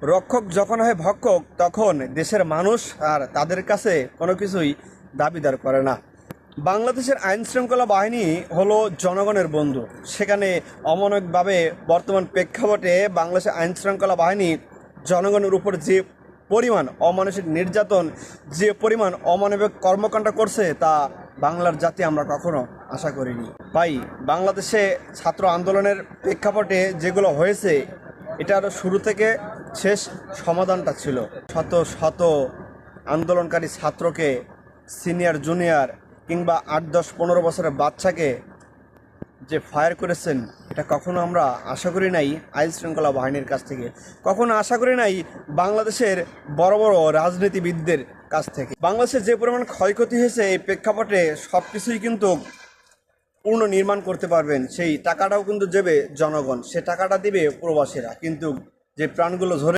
রক্ষক যখন হয় ভক্ষক, তখন দেশের মানুষ আর তাদের কাছে কোনো কিছুই দাবিদার করে না। বাংলাদেশের আইন শৃঙ্খলা বাহিনী হলো জনগণের বন্ধু। সেখানে অমানবিকভাবে বর্তমান প্রেক্ষাপটে বাংলাদেশের আইন শৃঙ্খলা বাহিনী জনগণের উপর যে পরিমাণ অমানসিক নির্যাতন, যে পরিমাণ অমানবিক কর্মকাণ্ড করছে, তা বাংলার জাতি আমরা কখনো আশা করিনি। ভাই, বাংলাদেশে ছাত্র আন্দোলনের প্রেক্ষাপটে যেগুলো হয়েছে, এটার শুরু থেকে শেষ সমাধানটা ছিল শত শত আন্দোলনকারী ছাত্রকে, সিনিয়র জুনিয়র কিংবা 8, 10, 15 বছরের বাচ্চাকে যে ফায়ার করেছেন, এটা কখনো আমরা আশা করি নাই আইন শৃঙ্খলা বাহিনীর কাছ থেকে, কখনো আশা করি নাই বাংলাদেশের বড় বড় রাজনীতিবিদদের কাছ থেকে। বাংলাদেশের যে পরিমাণ ক্ষয়ক্ষতি হয়েছে, এই প্রেক্ষাপটে সব কিছুই কিন্তু পুনর্নির্মাণ করতে পারবেন, সেই টাকাটাও কিন্তু দেবে জনগণ, সে টাকাটা দিবে প্রবাসীরা। কিন্তু যে প্রাণগুলো ঝরে